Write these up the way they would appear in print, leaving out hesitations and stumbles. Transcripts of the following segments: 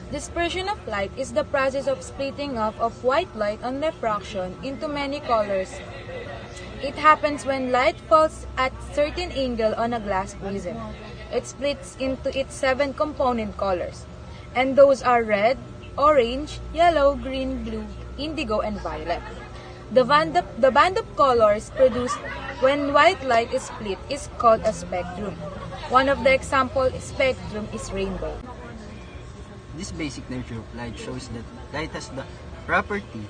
Dispersion of light is the process of splitting off of white light on refraction into many colors. It happens when light falls at certain angle on a glass prism. It splits into its 7 component colors, and those are red, orange, yellow, green, blue, indigo, and violet. The band of colors produced when white light is split is called a spectrum. One of the example spectrum is rainbow. This basic nature of light shows that light has the property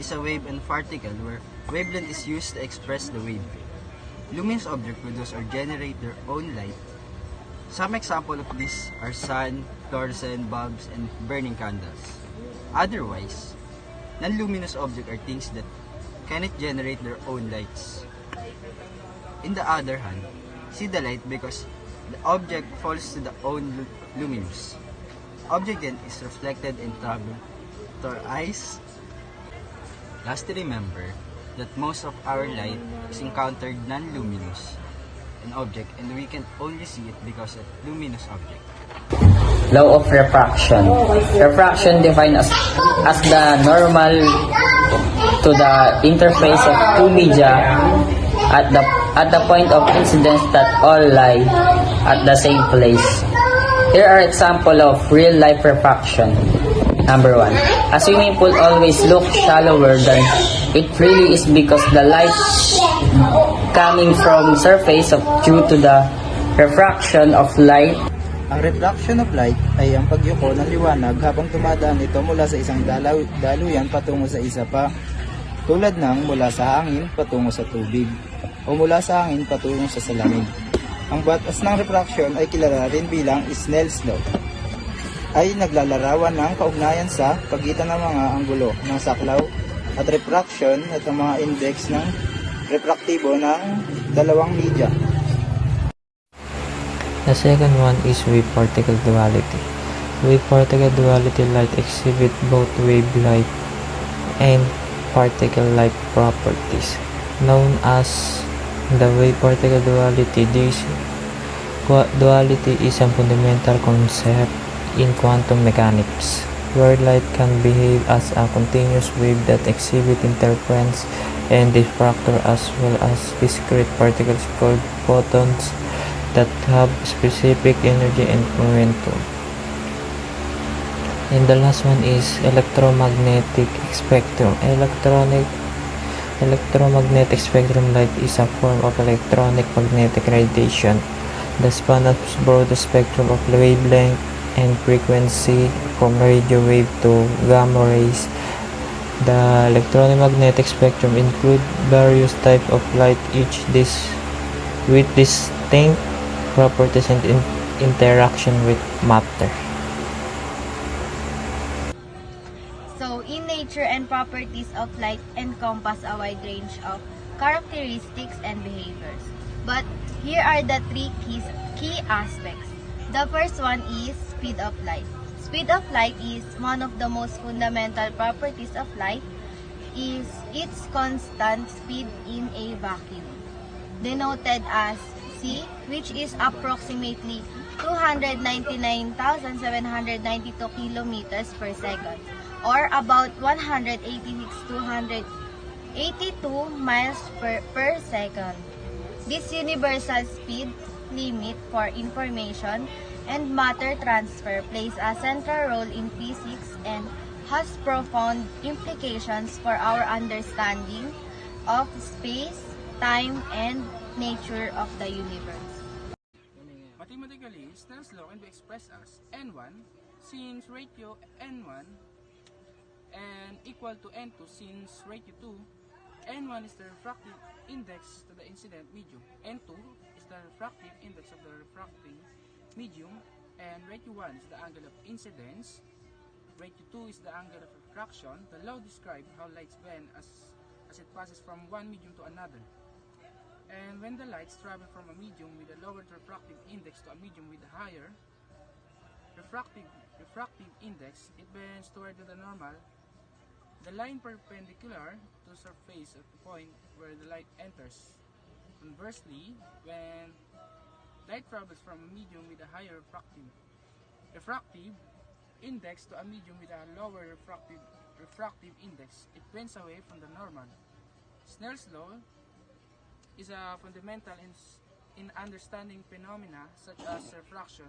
is a wave and particle where wavelength is used to express the wave. Luminous objects produce or generate their own light. Some examples of this are sun, fluorescent bulbs, and burning candles. Otherwise, non-luminous objects are things that cannot generate their own lights. In the other hand, see the light because the object falls to the own luminous. Object then is reflected and travel to our eyes. Lastly, remember that most of our light is encountered non-luminous an object and we can only see it because of luminous object. Law of refraction. Refraction defined as the normal to the interface of two media at the point of incidence that all lie at the same place. Here are examples of real-life refraction. Number 1. A swimming pool always looks shallower than it really is because the light coming from surface due to the refraction of light. Ang refraction of light ay ang pagyuko ng liwanag habang dumadaan ito mula sa isang daluyan patungo sa isa pa, tulad ng mula sa hangin patungo sa tubig o mula sa hangin patungo sa salamin. Ang batas ng refraction ay kilala rin bilang Snell's law, ay naglalarawan ng kaugnayan sa pagitan ng mga anggulo ng saklaw at refraction at ang mga index ng refraktibo ng dalawang media. The second one is wave-particle duality. Wave-particle duality light exhibit both wave light and particle light properties. Known as the wave-particle duality, this duality is a fundamental concept in quantum mechanics, where light can behave as a continuous wave that exhibit interference and diffractor as well as discrete particles called photons that have specific energy and momentum. And the last one is electromagnetic spectrum. Electromagnetic spectrum light is a form of electronic magnetic radiation that spans a broad spectrum of wavelength and frequency from radio wave to gamma rays. The electromagnetic spectrum include various types of light, each with distinct properties and interaction with matter. So, in nature and properties of light encompass a wide range of characteristics and behaviors. But here are the 3 key aspects. The first one is speed of light. Speed of light is one of the most fundamental properties of light, is its constant speed in a vacuum, denoted as c, which is approximately 299,792 kilometers per second, or about 186,282 miles per second. This universal speed limit for information and matter transfer plays a central role in physics and has profound implications for our understanding of space, time, and nature of the universe. Mathematically, Snell's law can be expressed as N1 since ratio N1 and equal to N2 since ratio 2. N1 is the refractive index to the incident medium. N2 is the refractive index of the refracting medium, and ratio 1 is the angle of incidence. Ratio 2 is the angle of refraction. The law describes how lights bend as it passes from one medium to another. And when the lights travel from a medium with a lower refractive index to a medium with a higher refractive index, it bends toward the normal, the line perpendicular to the surface at the point where the light enters. Conversely, when light travels from a medium with a higher refractive index to a medium with a lower refractive index, it bends away from the normal. Snell's law is fundamental in understanding phenomena such as refraction,